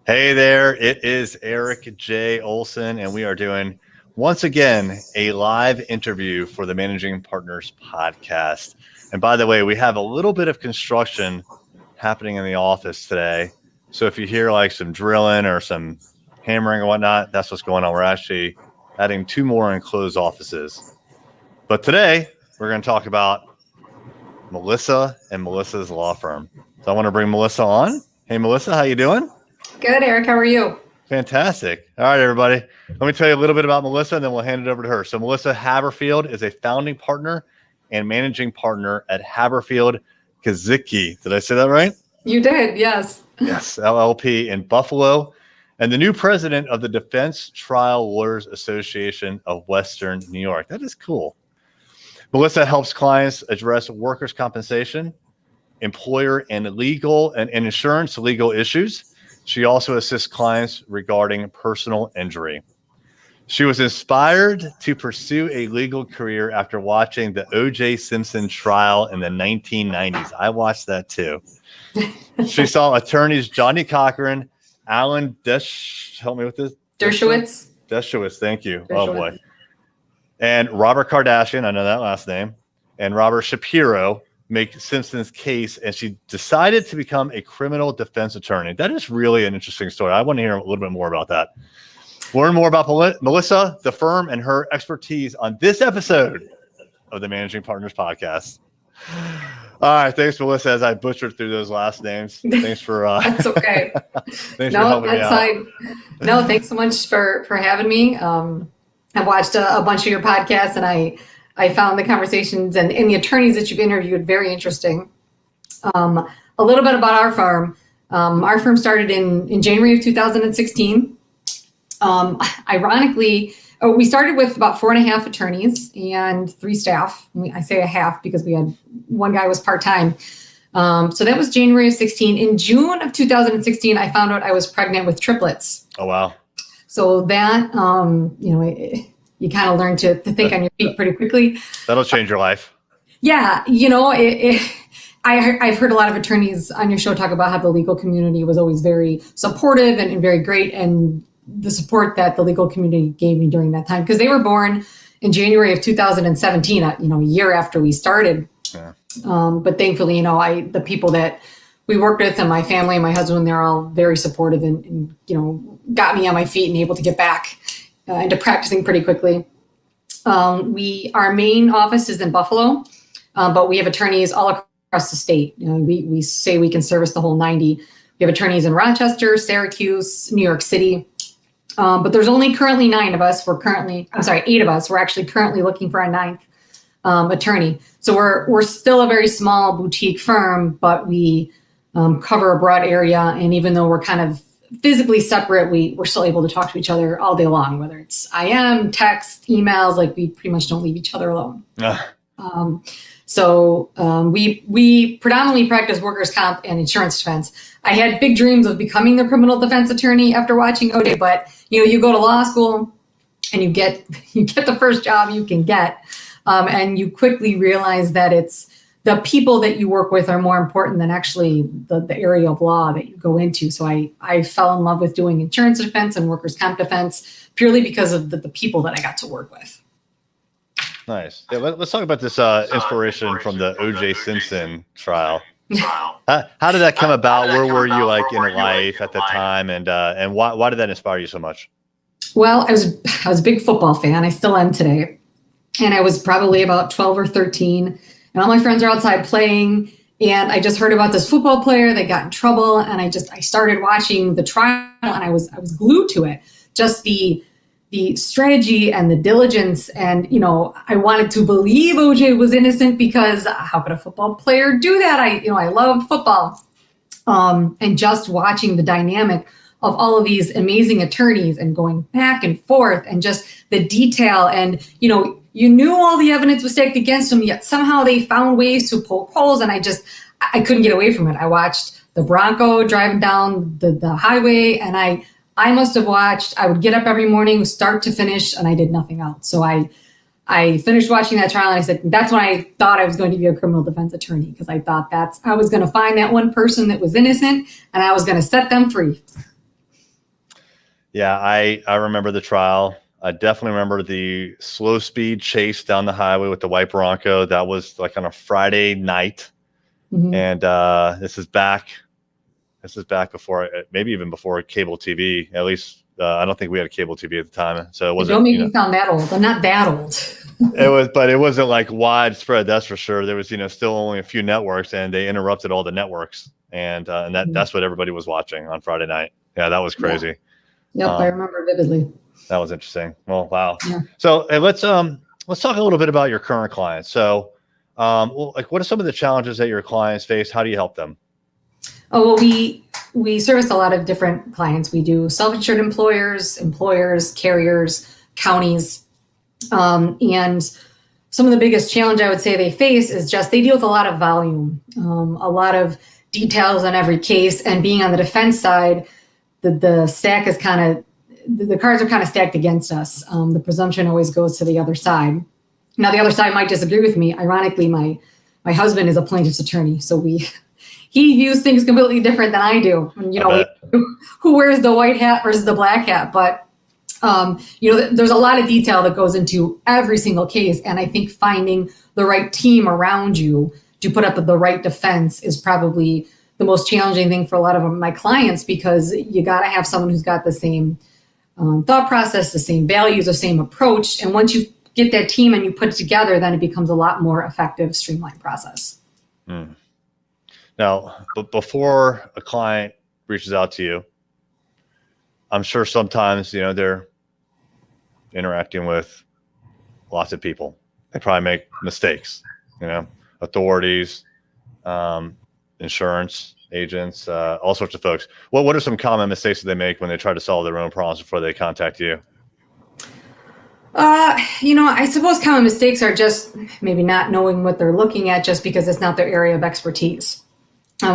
Hey there, it is Eric J. Olson, and we are doing, once again, a live interview for the Managing Partners podcast. And by the way, we have a little bit of construction happening in the office today. So if you hear like some drilling or some hammering or whatnot, that's what's going on. We're actually adding 2 more enclosed offices. But today, we're going to talk about Melissa and Melissa's law firm. So I want to bring Melissa on. Hey, Melissa, how you doing? Good, Eric. How are you? Fantastic. All right, everybody. Let me tell you a little bit about Melissa, and then we'll hand it over to her. So Melissa Habberfield is a founding partner and managing partner at Habberfield Kaszycki. Did I say that right? You did, yes. Yes, LLP in Buffalo, and the new president of the Defense Trial Lawyers Association of Western New York. That is cool. Melissa helps clients address workers' compensation, employer and legal and insurance legal issues. She also assists clients regarding personal injury. She was inspired to pursue a legal career after watching the O.J. Simpson trial in the 1990s. I watched that too. She saw attorneys Johnnie Cochran, Alan help me with this. Dershowitz. Dershowitz, thank you. Dershowitz. Oh boy. And Robert Kardashian, I know that last name, and Robert Shapiro make Simpson's case, and she decided to become a criminal defense attorney. That is really an interesting story. I want to hear a little bit more about that. Learn more about Melissa, the firm, and her expertise on this episode of the Managing Partners podcast. All right, thanks, Melissa, as I butchered through those last names. Thanks for That's okay. Thanks for helping me out. Fine. No, thanks so much for having me. I've watched a bunch of your podcasts, and I found the conversations and the attorneys that you've interviewed very interesting. A little bit about our firm. Our firm started in January of 2016. Ironically, we started with about 4.5 attorneys and 3 staff. I say a half because we had one guy was part-time. So that was January of 16. In June of 2016, I found out I was pregnant with triplets. Oh, wow. So that, you kind of learn to think on your feet pretty quickly. That'll change your life. Yeah. I've heard a lot of attorneys on your show talk about how the legal community was always very supportive and very great. And the support that the legal community gave me during that time, because they were born in January of 2017, a year after we started. Yeah. But thankfully, the people that we worked with and my family and my husband, they're all very supportive and got me on my feet and able to get back into practicing pretty quickly. Our main office is in Buffalo, but we have attorneys all across the state. We say we can service the whole 90. We have attorneys in Rochester, Syracuse, New York City. But there's only currently 8 of us. We're actually currently looking for a 9th attorney. So we're still a very small boutique firm, but we cover a broad area. And even though we're kind of physically separate, we're still able to talk to each other all day long, whether it's IM, text, emails, we pretty much don't leave each other alone. So we predominantly practice workers' comp and insurance defense. I had big dreams of becoming the criminal defense attorney after watching OJ, but you go to law school and you get the first job you can get, and you quickly realize that it's the people that you work with are more important than actually the area of law that you go into. So I fell in love with doing insurance defense and workers' comp defense purely because of the people that I got to work with. Nice. Yeah, let's talk about this inspiration from the O.J. Simpson trial. How did that come about? Where were you in life at the time, and why did that inspire you so much? Well, I was a big football fan. I still am today, and I was probably about 12 or 13, and all my friends are outside playing, and I just heard about this football player that got in trouble, and I started watching the trial, and I was glued to it. Just the strategy and the diligence, and I wanted to believe OJ was innocent, because how could a football player do that? I love football, and just watching the dynamic of all of these amazing attorneys and going back and forth, and just the detail, and you knew all the evidence was stacked against them, yet somehow they found ways to poke holes, and I couldn't get away from it. I watched the Bronco driving down the highway, and I must have watched, I would get up every morning, start to finish, and I did nothing else. So I finished watching that trial, and I said, that's when I thought I was going to be a criminal defense attorney, because I thought I was going to find that one person that was innocent, and I was going to set them free. Yeah, I remember the trial. I definitely remember the slow speed chase down the highway with the white Bronco. That was like on a Friday night. Mhm. And this is back before, maybe even before cable TV. At least I don't think we had cable TV at the time, so it wasn't. Don't make me sound that old. I'm not that old. But it wasn't like widespread. That's for sure. There was, still only a few networks, and they interrupted all the networks, and that's what everybody was watching on Friday night. Yeah, that was crazy. Yeah. Yep, I remember vividly. That was interesting. Well, wow. Yeah. So let's talk a little bit about your current clients. So, like, what are some of the challenges that your clients face? How do you help them? Oh, well, we service a lot of different clients. We do self-insured employers, carriers, counties, and some of the biggest challenge I would say they face is just they deal with a lot of volume, a lot of details on every case, and being on the defense side, the stack is the cards are kind of stacked against us. The presumption always goes to the other side. Now, the other side might disagree with me. Ironically, my husband is a plaintiff's attorney, so he views things completely different than I do. And, who wears the white hat versus the black hat, but there's a lot of detail that goes into every single case, and I think finding the right team around you to put up the right defense is probably the most challenging thing for a lot of my clients, because you got to have someone who's got the same thought process, the same values, the same approach. And once you get that team and you put it together, then it becomes a lot more effective, streamlined process. Mm. Now, but before a client reaches out to you, I'm sure sometimes, they're interacting with lots of people. They probably make mistakes, authorities, insurance agents, all sorts of folks. What are some common mistakes that they make when they try to solve their own problems before they contact you? I suppose common mistakes are just maybe not knowing what they're looking at just because it's not their area of expertise.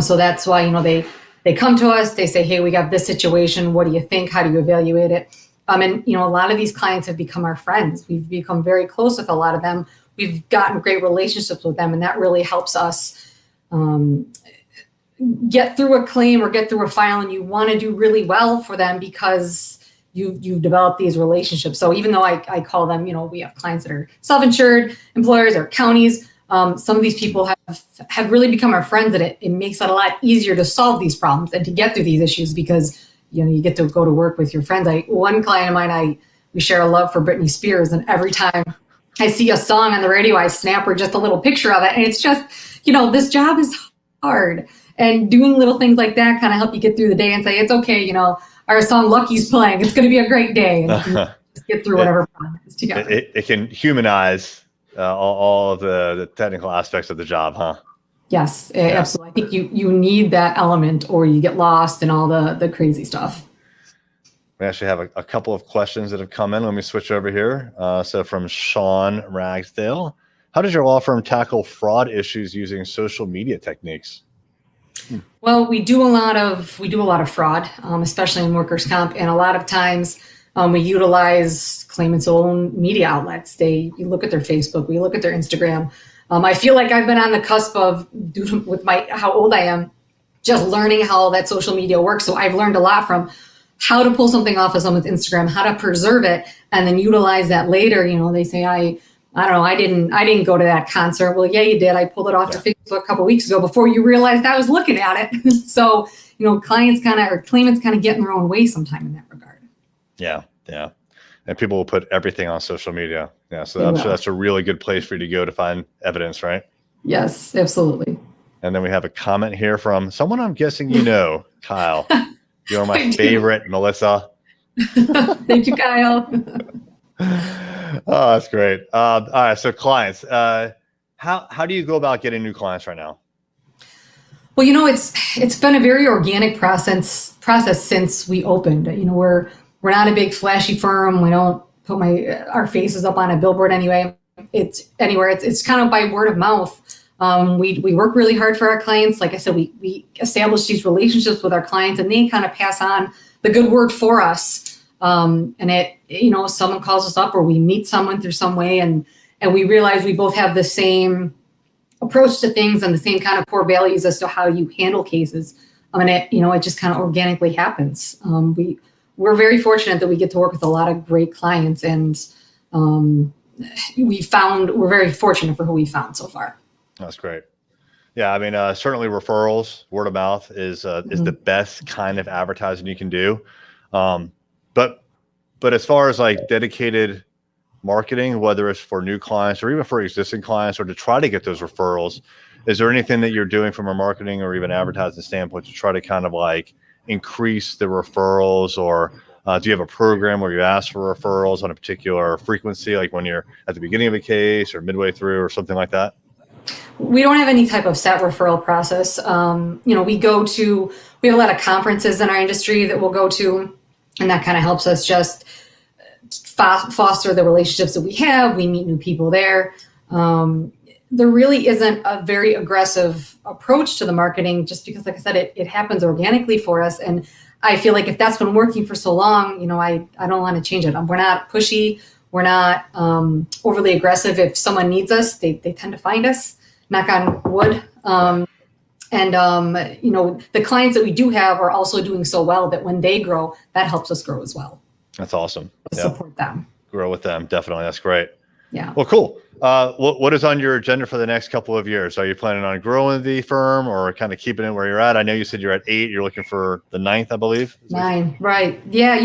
So that's why, they come to us, they say, hey, we got this situation. What do you think? How do you evaluate it? And a lot of these clients have become our friends. We've become very close with a lot of them. We've gotten great relationships with them, and that really helps us get through a claim or get through a file, and you want to do really well for them because you've developed these relationships. So even though I call them, we have clients that are self-insured employers or counties, some of these people have really become our friends, and it makes it a lot easier to solve these problems and to get through these issues because, you get to go to work with your friends. One client of mine, we share a love for Britney Spears, and every time I see a song on the radio, I snap her just a little picture of it. And it's just, this job is hard, and doing little things like that kind of help you get through the day and say, it's okay, our song Lucky's playing. It's going to be a great day. And just get through whatever problem is together. It can humanize all of the technical aspects of the job, huh? Yes, absolutely. I think you need that element, or you get lost in all the crazy stuff. We actually have a couple of questions that have come in. Let me switch over here. So from Sean Ragsdale, how does your law firm tackle fraud issues using social media techniques? Well, we do a lot of fraud, especially in workers' comp, and a lot of times we utilize claimants' own media outlets. You look at their Facebook, we look at their Instagram. I feel like I've been on the cusp of, with how old I am, just learning how that social media works. So I've learned a lot from how to pull something off of someone's Instagram, how to preserve it, and then utilize that later. They say, I don't know, I didn't go to that concert. Well, yeah, you did. I pulled it off to Facebook a couple of weeks ago before you realized I was looking at it. So, claimants kind of get in their own way sometime in that regard. Yeah. And people will put everything on social media. Yeah. So I'm sure that's a really good place for you to go to find evidence, right? Yes, absolutely. And then we have a comment here from someone I'm guessing Kyle. You're my favorite, Melissa. Thank you, Kyle. Oh, that's great. All right. So clients, how do you go about getting new clients right now? Well, it's been a very organic process since we opened. We're not a big flashy firm. We don't put our faces up on a billboard anyway. It's kind of by word of mouth. We work really hard for our clients. Like I said, we establish these relationships with our clients, and they kind of pass on the good word for us. And someone calls us up or we meet someone through some way, and we realize we both have the same approach to things and the same kind of core values as to how you handle cases. And it just kind of organically happens. we're very fortunate that we get to work with a lot of great clients, and we're very fortunate for who we found so far. That's great. Yeah, I mean, certainly referrals, word of mouth is the best kind of advertising you can do. But as far as like dedicated marketing, whether it's for new clients or even for existing clients, or to try to get those referrals, is there anything that you're doing from a marketing or even advertising standpoint to try to kind of like increase the referrals, or do you have a program where you ask for referrals on a particular frequency, like when you're at the beginning of a case or midway through or something like that? We don't have any type of set referral process. We have a lot of conferences in our industry that we'll go to, and that kind of helps us just foster the relationships that we have. We meet new people there. There really isn't a very aggressive approach to the marketing, just because, like I said, it happens organically for us. And I feel like if that's been working for so long, I don't want to change it. We're not pushy. We're not overly aggressive. If someone needs us, they tend to find us, knock on wood. The clients that we do have are also doing so well that when they grow, that helps us grow as well. That's awesome. Support them. Grow with them. Definitely. That's great. Yeah. Well, cool. What is on your agenda for the next couple of years? Are you planning on growing the firm or kind of keeping it where you're at? I know you said you're at 8. You're looking for the 9th, I believe. 9, right. Yeah.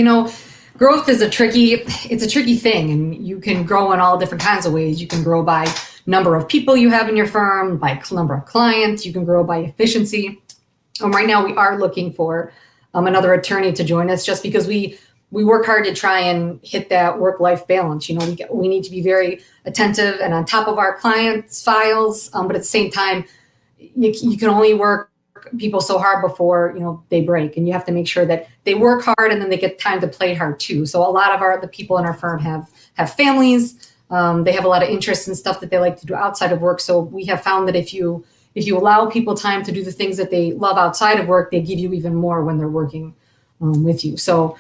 Growth is a tricky thing, and you can grow in all different kinds of ways. You can grow by number of people you have in your firm, by number of clients. You can grow by efficiency. Right now we are looking for another attorney to join us, just because we work hard to try and hit that work-life balance. We need to be very attentive and on top of our clients' files, but at the same time, you can only work people so hard before they break, and you have to make sure that they work hard and then they get time to play hard too. So a lot of the people in our firm have families. They have a lot of interests and stuff that they like to do outside of work. So we have found that if you allow people time to do the things that they love outside of work, they give you even more when they're working with you. So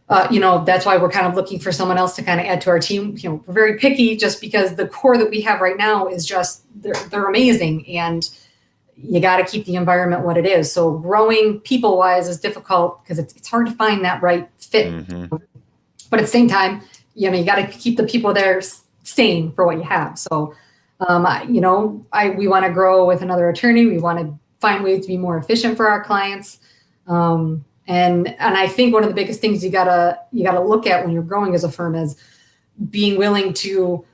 that's why we're kind of looking for someone else to kind of add to our team. We're very picky, just because the core that we have right now is just they're amazing, and you got to keep the environment what it is. So growing people-wise is difficult because it's hard to find that right fit. Mm-hmm. But at the same time, you got to keep the people there sane for what you have. So, we want to grow with another attorney. We want to find ways to be more efficient for our clients. And I think one of the biggest things you gotta look at when you're growing as a firm is being willing to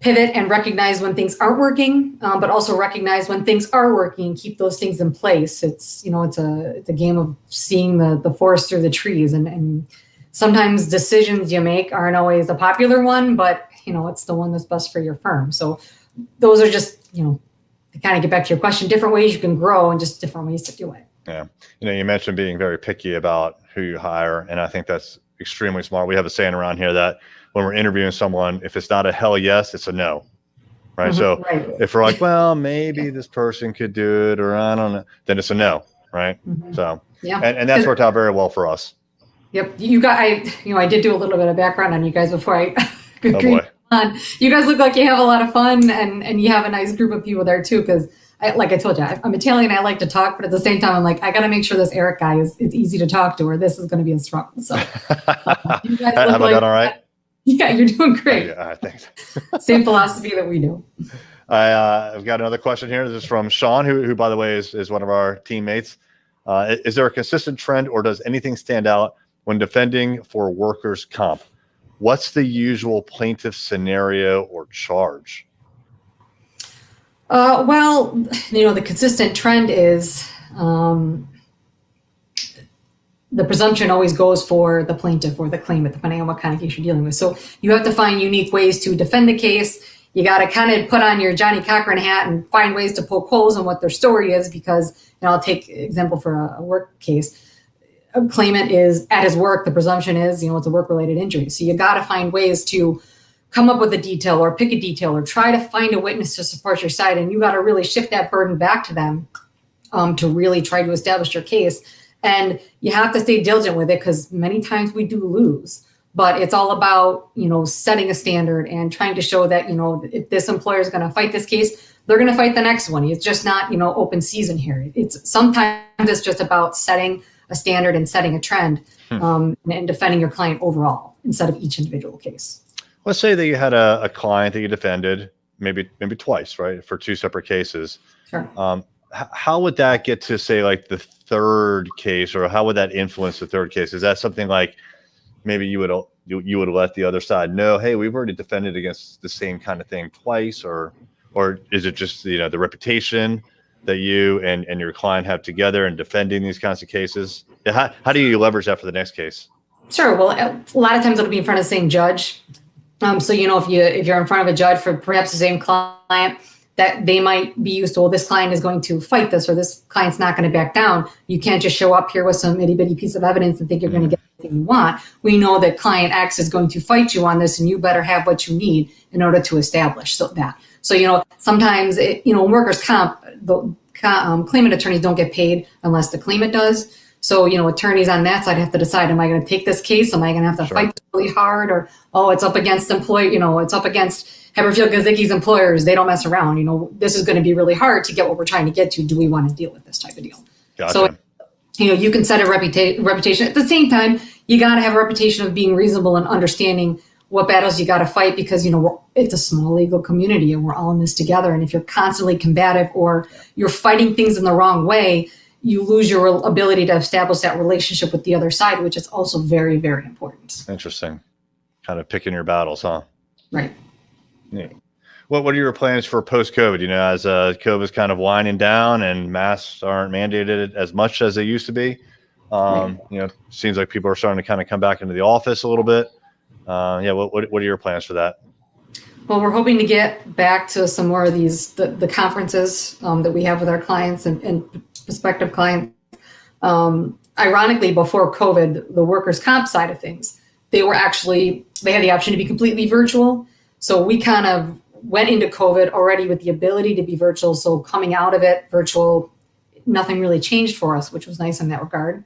pivot and recognize when things aren't working, but also recognize when things are working and keep those things in place. It's a game of seeing the forest through the trees, and sometimes decisions you make aren't always a popular one, but it's the one that's best for your firm. So those are just to kind of get back to your question, different ways you can grow and just different ways to do it. Yeah. You mentioned being very picky about who you hire, and I think that's extremely smart. We have a saying around here that when we're interviewing someone, if it's not a hell yes, it's a no. Right. Mm-hmm. So if we're like, well, maybe this person could do it, or I don't know, then it's a no. Right. Mm-hmm. So, yeah. And that's worked out very well for us. Yep. I did do a little bit of background on you guys before I agreed on. You guys look like you have a lot of fun, and you have a nice group of people there too. Because like I told you, I'm Italian. I like to talk, but at the same time, I'm like, I got to make sure this Eric guy is easy to talk to, or this is going to be a struggle. So, you guys have I done all right? Yeah, you're doing great. Yeah, thanks. Same philosophy that we do. I've got another question here. This is from Sean, who by the way is one of our teammates. Is there a consistent trend, or does anything stand out when defending for workers' comp? What's the usual plaintiff scenario or charge? The consistent trend is the presumption always goes for the plaintiff or the claimant, depending on what kind of case you're dealing with. So you have to find unique ways to defend the case. You got to kind of put on your Johnnie Cochran hat and find ways to poke holes in what their story is, because I'll take example for a work case. A claimant is at his work. The presumption is, it's a work-related injury. So you got to find ways to come up with a detail or pick a detail or try to find a witness to support your side. And you got to really shift that burden back to them to really try to establish your case. And you have to stay diligent with it, because many times we do lose. But it's all about, setting a standard and trying to show that, if this employer is going to fight this case, they're going to fight the next one. It's just not, open season here. Sometimes it's just about setting a standard and setting a trend, and defending your client overall instead of each individual case. Let's say that you had a client that you defended maybe twice, right, for two separate cases. Sure. How would that get to, say, like the third case, or how would that influence the third case? Is that something like maybe you would let the other side know, hey, we've already defended against the same kind of thing twice, or is it just, the reputation that you and your client have together in defending these kinds of cases? How do you leverage that for the next case? Sure. Well, a lot of times it'll be in front of the same judge. So, if you're in front of a judge for perhaps the same client, that they might be used to, well, this client is going to fight this, or this client's not going to back down. You can't just show up here with some itty bitty piece of evidence and think you're going to get everything you want. We know that client X is going to fight you on this, and you better have what you need in order to establish that. So, sometimes, in workers' comp, the claimant attorneys don't get paid unless the claimant does. So, attorneys on that side have to decide, am I going to take this case? Am I going to have to fight really hard? Or, it's up against it's up against Habberfield Kaszycki's employers. They don't mess around. This is going to be really hard to get what we're trying to get to. Do we want to deal with this type of deal? Gotcha. So, you can set a reputation. At the same time, you got to have a reputation of being reasonable and understanding what battles you got to fight, because, it's a small legal community and we're all in this together. And if you're constantly combative or you're fighting things in the wrong way, you lose your ability to establish that relationship with the other side, which is also very, very important. Interesting. Kind of picking your battles, huh? Right. Yeah. What are your plans for post-COVID? As COVID's kind of winding down and masks aren't mandated as much as they used to be. Seems like people are starting to kind of come back into the office a little bit. What are your plans for that? Well, we're hoping to get back to some more of the conferences that we have with our clients and prospective clients. Ironically, before COVID, the workers' comp side of things, they had the option to be completely virtual. So we kind of went into COVID already with the ability to be virtual. So coming out of it virtual, nothing really changed for us, which was nice in that regard,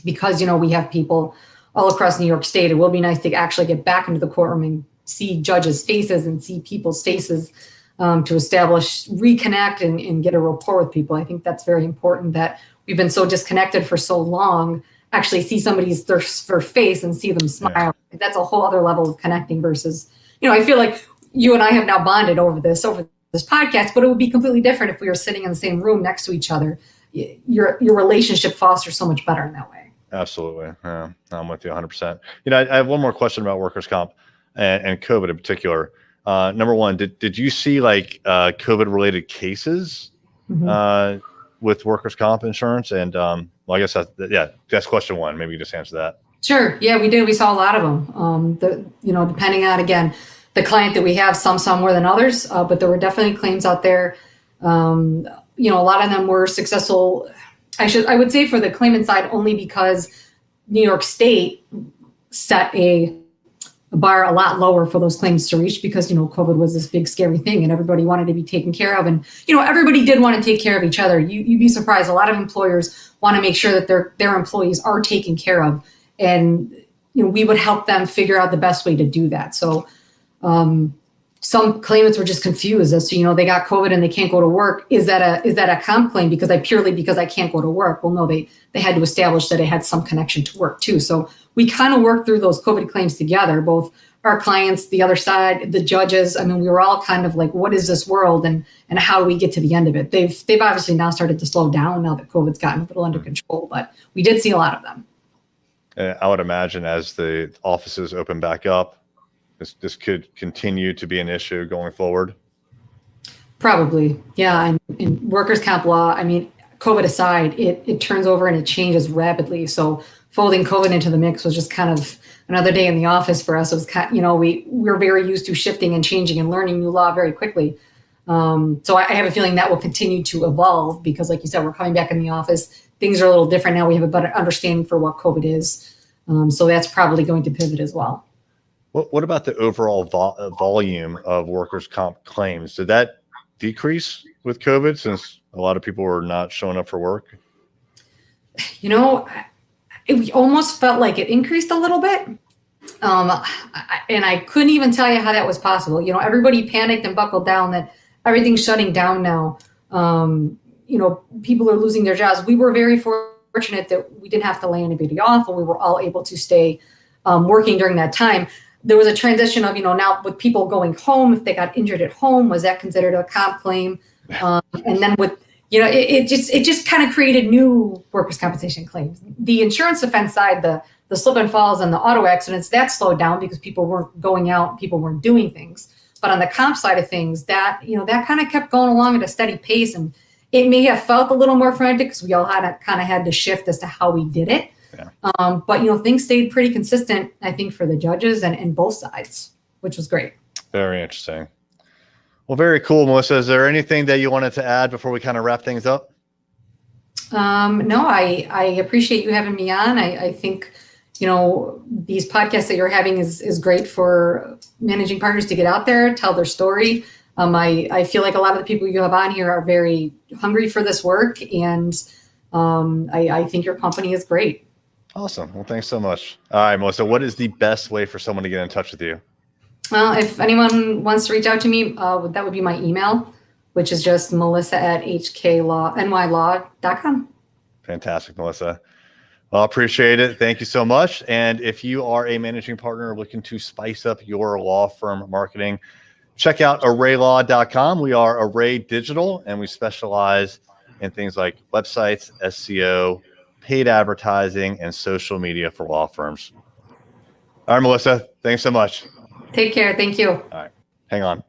because, we have people all across New York State. It will be nice to actually get back into the courtroom and see judges' faces and see people's faces, to establish, reconnect, and get a rapport with people. I think that's very important, that we've been so disconnected for so long. Actually see somebody's their face and see them smile. Yeah. That's a whole other level of connecting versus, I feel like you and I have now bonded over this podcast, but it would be completely different if we were sitting in the same room next to each other. Your relationship fosters so much better in that way. Absolutely. Yeah, I'm with you 100%. I have one more question about workers' comp and COVID in particular. Number one, did you see like COVID related cases with workers' comp insurance? And I guess that's question one. Maybe you just answer that. Sure. Yeah, we did. We saw a lot of them. Depending on, again, the client that we have, some more than others, but there were definitely claims out there. A lot of them were successful. I would say for the claimant side, only because New York State set a bar a lot lower for those claims to reach, because, COVID was this big scary thing and everybody wanted to be taken care of. And, everybody did want to take care of each other. You'd be surprised. A lot of employers want to make sure that their employees are taken care of. And, we would help them figure out the best way to do that. So some claimants were just confused as to, they got COVID and they can't go to work. Is that a comp claim because I can't go to work? Well, no, they had to establish that it had some connection to work too. So we kind of worked through those COVID claims together, both our clients, the other side, the judges. I mean, we were all kind of like, what is this world and how do we get to the end of it? They've obviously now started to slow down now that COVID's gotten a little under control, but we did see a lot of them. I would imagine as the offices open back up, this could continue to be an issue going forward. Probably. Yeah. And in workers' comp law, I mean, COVID aside, it turns over and it changes rapidly. So folding COVID into the mix was just kind of another day in the office for us. It was kind, we're very used to shifting and changing and learning new law very quickly. So I have a feeling that will continue to evolve because, like you said, we're coming back in the office. Things are a little different now. We have a better understanding for what COVID is. So that's probably going to pivot as well. What about the overall volume of workers' comp claims? Did that decrease with COVID since a lot of people were not showing up for work? It almost felt like it increased a little bit. And I couldn't even tell you how that was possible. Everybody panicked and buckled down that everything's shutting down now. People are losing their jobs. We were very fortunate fortunate that we didn't have to lay anybody off, and we were all able to stay working during that time. There was a transition of, now with people going home, if they got injured at home, was that considered a comp claim? And then with, it just kind of created new workers' compensation claims. The insurance defense side, the slip and falls and the auto accidents, that slowed down because people weren't going out, people weren't doing things. But on the comp side of things, that kind of kept going along at a steady pace. And it may have felt a little more frantic because we all had to shift as to how we did it. Yeah. But things stayed pretty consistent, I think, for the judges and both sides, which was great. Very interesting. Well, very cool, Melissa. Is there anything that you wanted to add before we kind of wrap things up? No, I appreciate you having me on. I think, these podcasts that you're having is great for managing partners to get out there, tell their story. I feel like a lot of the people you have on here are very hungry for this work, and I think your company is great. Awesome. Well, thanks so much. All right, Melissa, what is the best way for someone to get in touch with you? Well, if anyone wants to reach out to me, that would be my email, which is just melissa@hknylaw.com. Fantastic, Melissa. Well, I appreciate it. Thank you so much. And if you are a managing partner looking to spice up your law firm marketing, check out arraylaw.com. We are Array Digital, and we specialize in things like websites, SEO, paid advertising, and social media for law firms. All right, Melissa, thanks so much. Take care. Thank you. All right, hang on.